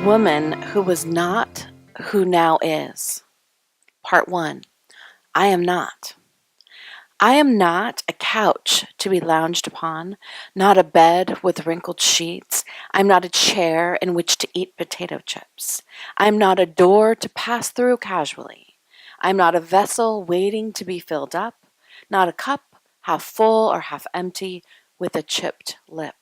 woman who was not, who now is. Part 1. I am not. I am not a couch to be lounged upon, not a bed with wrinkled sheets. I am not a chair in which to eat potato chips. I am not a door to pass through casually. I am not a vessel waiting to be filled up, not a cup half full or half empty with a chipped lip.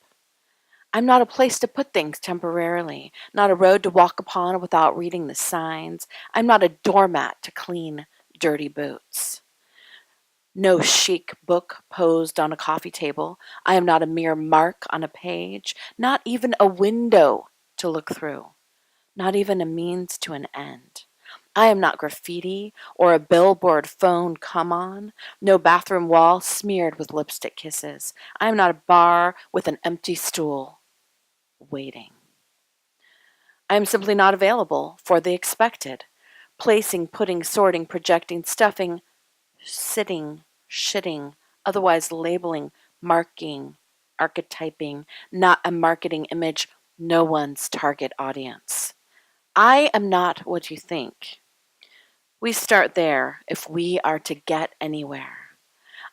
I'm not a place to put things temporarily, not a road to walk upon without reading the signs. I'm not a doormat to clean dirty boots. No chic book posed on a coffee table. I am not a mere mark on a page, not even a window to look through, not even a means to an end. I am not graffiti or a billboard phone come on, no bathroom wall smeared with lipstick kisses. I am not a bar with an empty stool waiting. I am simply not available for the expected. Placing, putting, sorting, projecting, stuffing, sitting, shitting, otherwise labeling, marking, archetyping, not a marketing image, no one's target audience. I am not what you think. We start there if we are to get anywhere.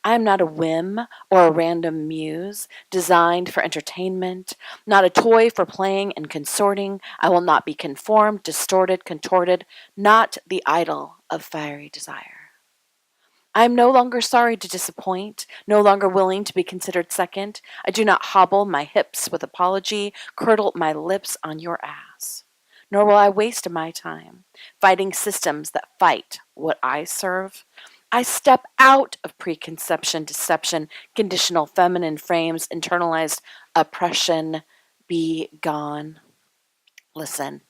I am not a whim or a random muse designed for entertainment, not a toy for playing and consorting. I will not be conformed, distorted, contorted, not the idol of fiery desire. I am no longer sorry to disappoint, no longer willing to be considered second. I do not hobble my hips with apology, curdle my lips on your ass. Nor will I waste my time fighting systems that fight what I serve. I step out of preconception, deception, conditional feminine frames, internalized oppression. Be gone. Listen,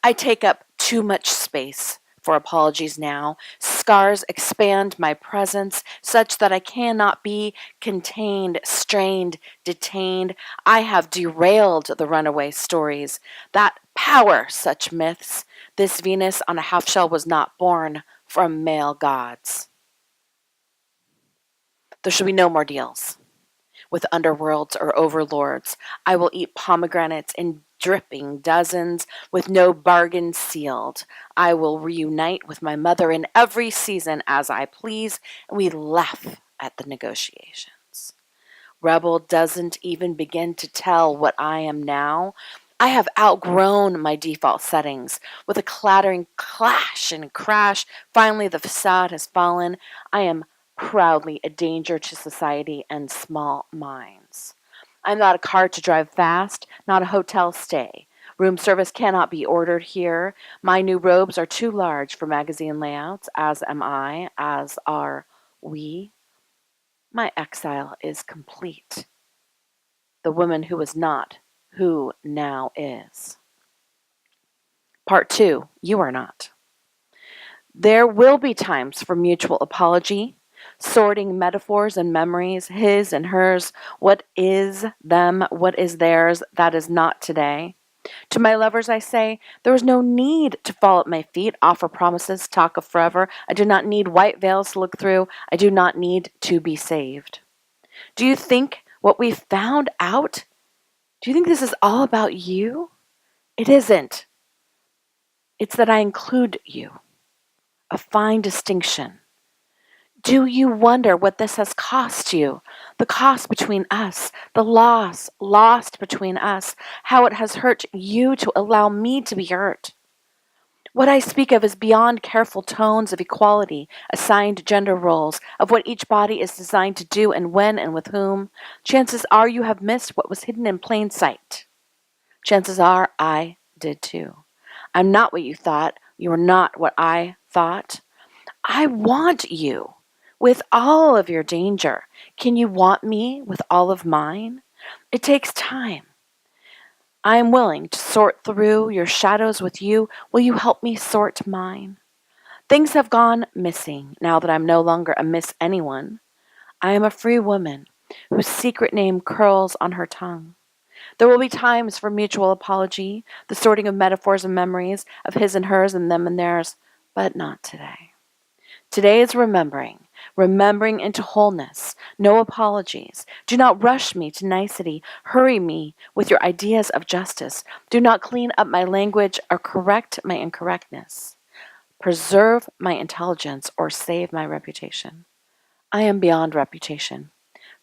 I take up too much space for apologies now. Scars expand my presence such that I cannot be contained, strained, detained. I have derailed the runaway stories that power such myths. This Venus on a half shell was not born from male gods. There shall be no more deals with underworlds or overlords. I will eat pomegranates in dripping dozens with no bargain sealed. I will reunite with my mother in every season as I please, and we laugh at the negotiations. Rebel doesn't even begin to tell what I am now. I have outgrown my default settings. With a clattering clash and crash, finally the facade has fallen. I am proudly a danger to society and small minds. I'm not a car to drive fast, not a hotel stay. Room service cannot be ordered here. My new robes are too large for magazine layouts, as am I, as are we. My exile is complete. The woman who was not, who now is. Part 2, you are not. There will be times for mutual apology, sorting metaphors and memories, his and hers, what is them, what is theirs, that is not today. To my lovers I say, there is no need to fall at my feet, offer promises, talk of forever. I do not need white veils to look through. I do not need to be saved. Do you think what we found out, do you think this is all about you? It isn't. It's that I include you. A fine distinction. Do you wonder what this has cost you? The cost between us, the loss lost between us, how it has hurt you to allow me to be hurt. What I speak of is beyond careful tones of equality, assigned gender roles, of what each body is designed to do and when and with whom. Chances are you have missed what was hidden in plain sight. Chances are I did too. I'm not what you thought. You are not what I thought. I want you. With all of your danger, can you want me with all of mine? It takes time. I am willing to sort through your shadows with you. Will you help me sort mine? Things have gone missing now that I'm no longer a Miss Anyone. I am a free woman whose secret name curls on her tongue. There will be times for mutual apology, the sorting of metaphors and memories, of his and hers and them and theirs, but not today. Today is remembering remembering into wholeness, no apologies. Do not rush me to nicety, hurry me with your ideas of justice. Do not clean up my language or correct my incorrectness. Preserve my intelligence or save my reputation. I am beyond reputation,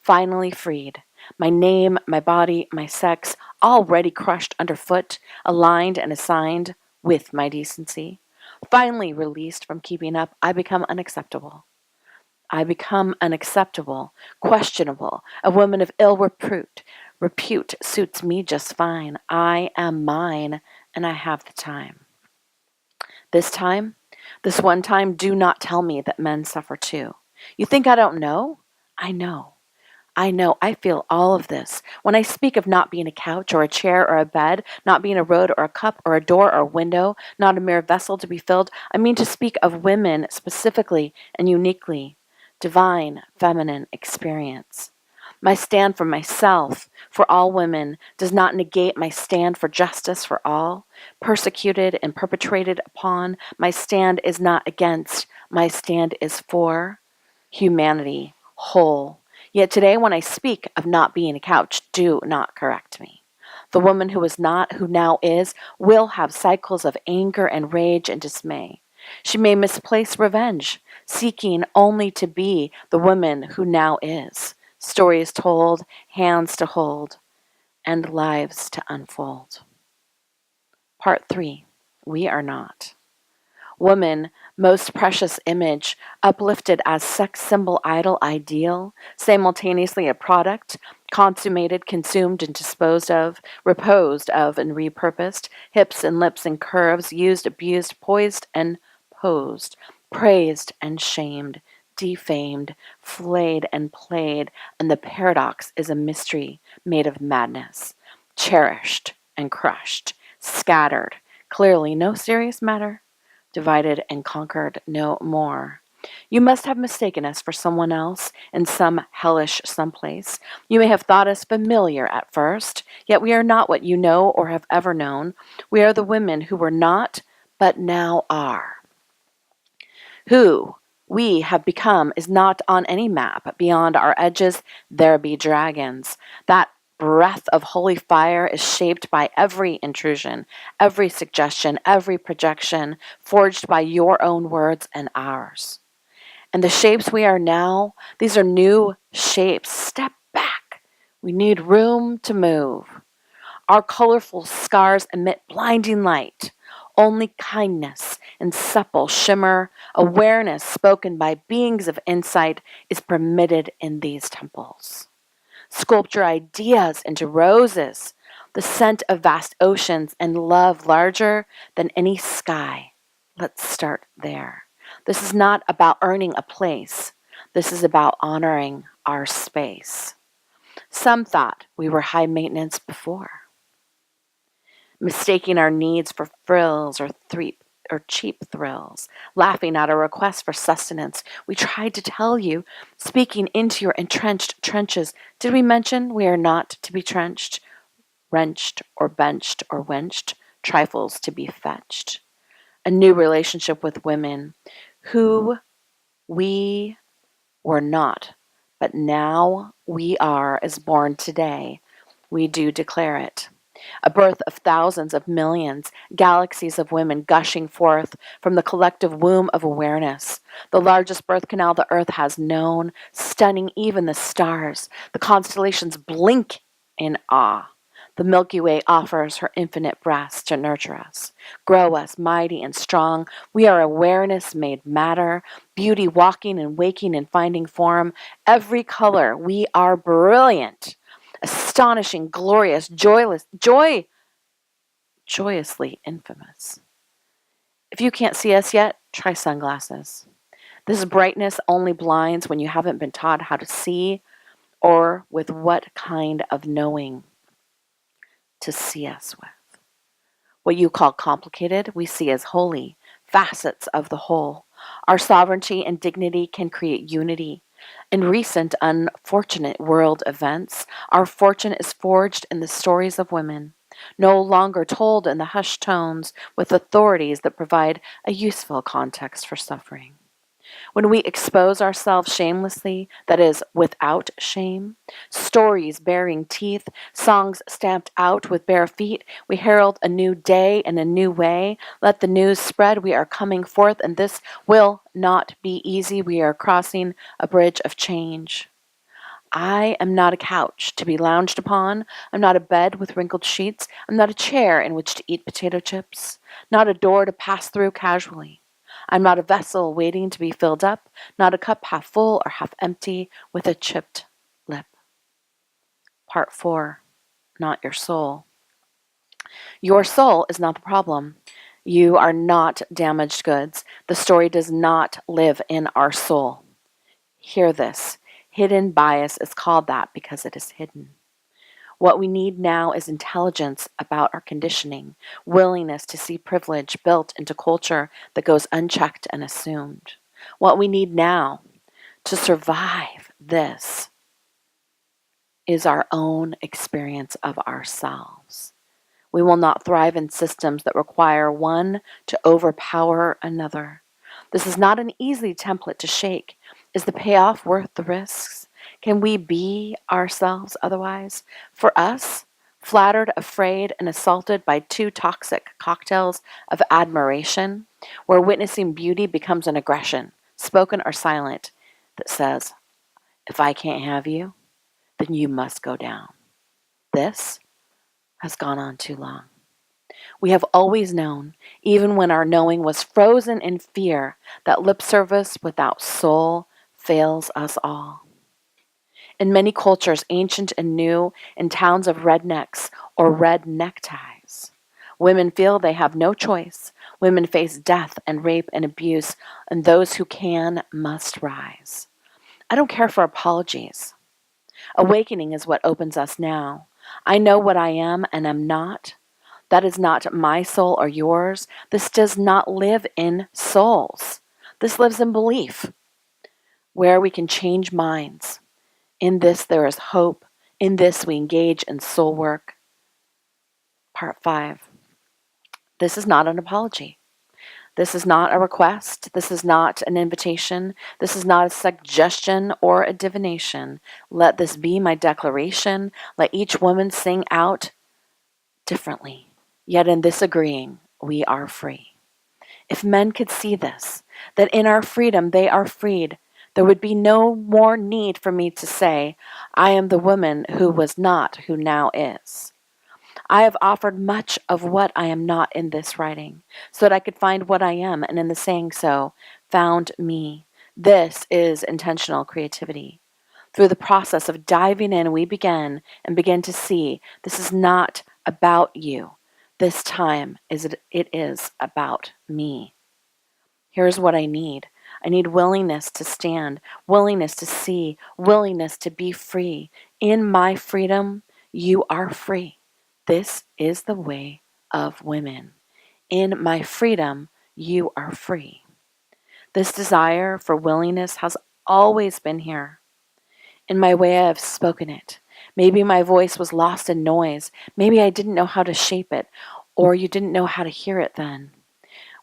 finally freed. My name, my body, my sex, already crushed underfoot, aligned and assigned with my decency. Finally released from keeping up, I become unacceptable. I become unacceptable, questionable, a woman of ill repute. Repute suits me just fine. I am mine, and I have the time. This time, this one time, do not tell me that men suffer too. You think I don't know? I know. I know, I feel all of this. When I speak of not being a couch or a chair or a bed, not being a road or a cup or a door or a window, not a mere vessel to be filled, I mean to speak of women specifically and uniquely. Divine, feminine experience. My stand for myself, for all women, does not negate my stand for justice for all. Persecuted and perpetrated upon, my stand is not against, my stand is for humanity, whole. Yet today, when I speak of not being a couch, do not correct me. The woman who is not, who now is, will have cycles of anger and rage and dismay. She may misplace revenge, seeking only to be the woman who now is. Stories told, hands to hold, and lives to unfold. Part 3. We are not. Woman, most precious image, uplifted as sex symbol, idol, ideal, simultaneously a product, consummated, consumed and disposed of, reposed of and repurposed, hips and lips and curves, used, abused, poised and posed, praised and shamed, defamed, flayed and played, and the paradox is a mystery made of madness, cherished and crushed, scattered, clearly no serious matter, divided and conquered no more. You must have mistaken us for someone else in some hellish someplace. You may have thought us familiar at first, yet we are not what you know or have ever known. We are the women who were not, but now are. Who we have become is not on any map. Beyond our edges, there be dragons. That breath of holy fire is shaped by every intrusion, every suggestion, every projection, forged by your own words and ours. And the shapes we are now, these are new shapes. Step back. We need room to move. Our colorful scars emit blinding light. Only kindness and supple shimmer, awareness spoken by beings of insight, is permitted in these temples. Sculpture ideas into roses, the scent of vast oceans, and love larger than any sky. Let's start there. This is not about earning a place. This is about honoring our space. Some thought we were high maintenance before, mistaking our needs for frills or cheap thrills, laughing at our requests for sustenance. We tried to tell you, speaking into your entrenched trenches. Did we mention we are not to be trenched, wrenched, or benched, or wenched, trifles to be fetched? A new relationship with women, who we were not, but now we are, is born today. We do declare it. A birth of thousands of millions, galaxies of women gushing forth from the collective womb of awareness. The largest birth canal the earth has known, stunning even the stars. The constellations blink in awe. The Milky Way offers her infinite breasts to nurture us, grow us mighty and strong. We are awareness made matter, beauty walking and waking and finding form. Every color, we are brilliant, astonishing, glorious, joyously infamous. If you can't see us yet, try sunglasses. This brightness only blinds when you haven't been taught how to see or with what kind of knowing to see us with. What you call complicated, we see as holy, facets of the whole. Our sovereignty and dignity can create unity. In recent unfortunate world events, our fortune is forged in the stories of women, no longer told in the hushed tones with authorities that provide a useful context for suffering. When we expose ourselves shamelessly, that is, without shame, stories bearing teeth, songs stamped out with bare feet, we herald a new day and a new way. Let the news spread, we are coming forth, and this will not be easy. We are crossing a bridge of change. I am not a couch to be lounged upon. I'm not a bed with wrinkled sheets. I'm not a chair in which to eat potato chips. Not a door to pass through casually. I'm not a vessel waiting to be filled up. Not a cup half full or half empty with a chipped lip. Part 4. Not your soul. Your soul is not the problem. You are not damaged goods. The story does not live in our soul. Hear this. Hidden bias is called that because it is hidden. What we need now is intelligence about our conditioning, willingness to see privilege built into culture that goes unchecked and assumed. What we need now to survive this is our own experience of ourselves. We will not thrive in systems that require one to overpower another. This is not an easy template to shake. Is the payoff worth the risks? Can we be ourselves otherwise? For us, flattered, afraid, and assaulted by two toxic cocktails of admiration, where witnessing beauty becomes an aggression, spoken or silent, that says, if I can't have you, then you must go down. This has gone on too long. We have always known, even when our knowing was frozen in fear, that lip service without soul fails us all. In many cultures, ancient and new, in towns of rednecks or red neckties, women feel they have no choice. Women face death and rape and abuse, and those who can must rise. I don't care for apologies. Awakening is what opens us now. I know what I am and am not. That is not my soul or yours. This does not live in souls. This lives in belief, where we can change minds. In this, there is hope. In this, we engage in soul work. Part 5. This is not an apology. This is not a request. This is not an invitation. This is not a suggestion or a divination. Let this be my declaration. Let each woman sing out differently. Yet in this agreeing, we are free. If men could see this, that in our freedom they are freed, there would be no more need for me to say, I am the woman who was not, who now is. I have offered much of what I am not in this writing, so that I could find what I am, and in the saying so, found me. This is intentional creativity. Through the process of diving in, we begin to see this is not about you. This time it is about me. Here's what I need. I need willingness to stand, willingness to see, willingness to be free. In my freedom, you are free. This is the way of women. In my freedom, you are free. This desire for willingness has always been here. In my way, I have spoken it. Maybe my voice was lost in noise. Maybe I didn't know how to shape it, or you didn't know how to hear it then.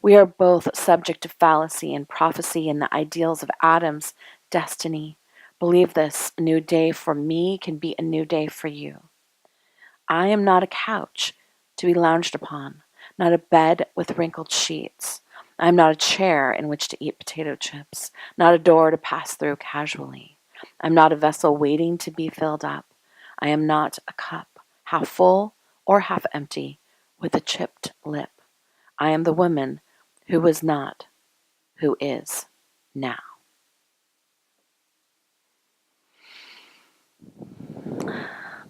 We are both subject to fallacy and prophecy and the ideals of Adam's destiny. Believe this, a new day for me can be a new day for you. I am not a couch to be lounged upon, not a bed with wrinkled sheets. I am not a chair in which to eat potato chips, not a door to pass through casually. I am not a vessel waiting to be filled up. I am not a cup, half full or half empty, with a chipped lip. I am the woman who was not, who is now.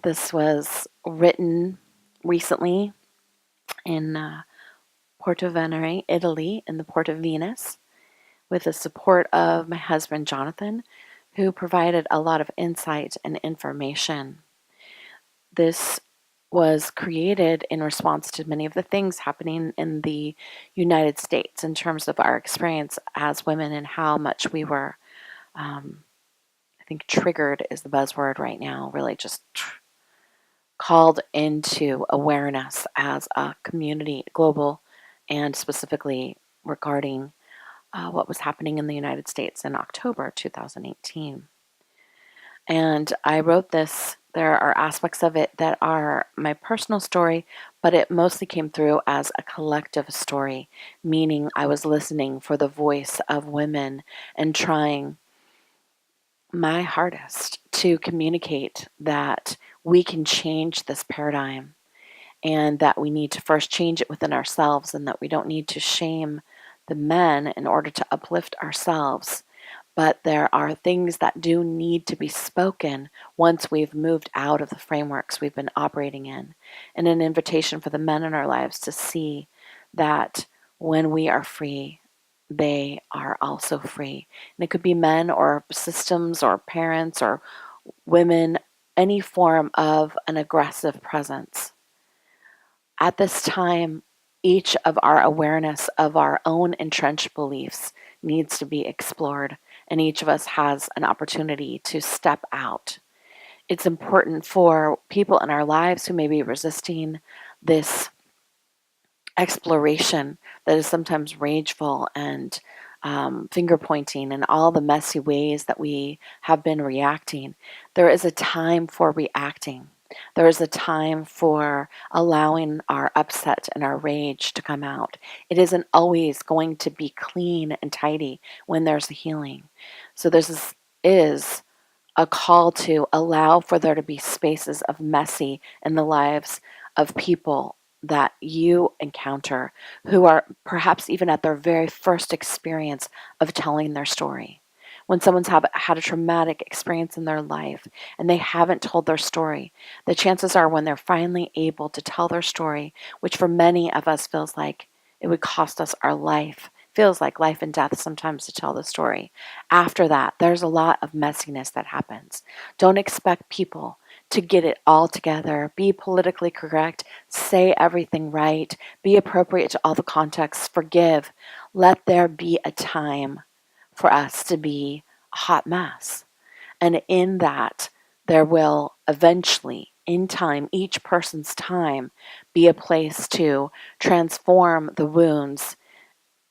This was written recently in Porto Venere, Italy, in the Port of Venus, with the support of my husband, Jonathan, who provided a lot of insight and information. This was created in response to many of the things happening in the United States in terms of our experience as women and how much we were, I think triggered is the buzzword right now, really just called into awareness as a community, global, and specifically regarding what was happening in the United States in October 2018. And I wrote this. There are aspects of it that are my personal story, but it mostly came through as a collective story, meaning I was listening for the voice of women and trying my hardest to communicate that we can change this paradigm and that we need to first change it within ourselves and that we don't need to shame the men in order to uplift ourselves. But there are things that do need to be spoken once we've moved out of the frameworks we've been operating in, and an invitation for the men in our lives to see that when we are free, they are also free. And it could be men or systems or parents or women, any form of an aggressive presence. At this time, each of our awareness of our own entrenched beliefs needs to be explored, and each of us has an opportunity to step out. It's important for people in our lives who may be resisting this exploration that is sometimes rageful and finger pointing and all the messy ways that we have been reacting. There is a time for reacting. There is a time for allowing our upset and our rage to come out. It isn't always going to be clean and tidy when there's a healing. So this is a call to allow for there to be spaces of messy in the lives of people that you encounter who are perhaps even at their very first experience of telling their story. When someone's had a traumatic experience in their life and they haven't told their story, the chances are when they're finally able to tell their story, which for many of us feels like it would cost us our life, feels like life and death sometimes to tell the story. After that, there's a lot of messiness that happens. Don't expect people to get it all together, be politically correct, say everything right, be appropriate to all the contexts, forgive. Let there be a time for us to be a hot mess. And in that, there will eventually, in time, each person's time, be a place to transform the wounds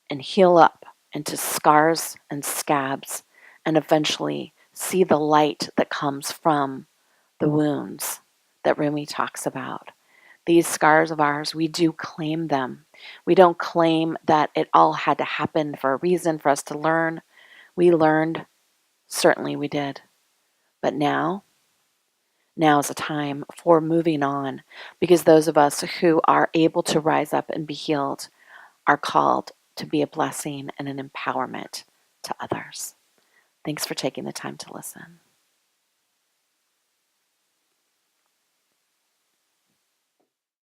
and heal up into scars and scabs and eventually see the light that comes from the wounds that Rumi talks about. These scars of ours, we do claim them. We don't claim that it all had to happen for a reason for us to learn. We learned, certainly we did. But now is a time for moving on because those of us who are able to rise up and be healed are called to be a blessing and an empowerment to others. Thanks for taking the time to listen.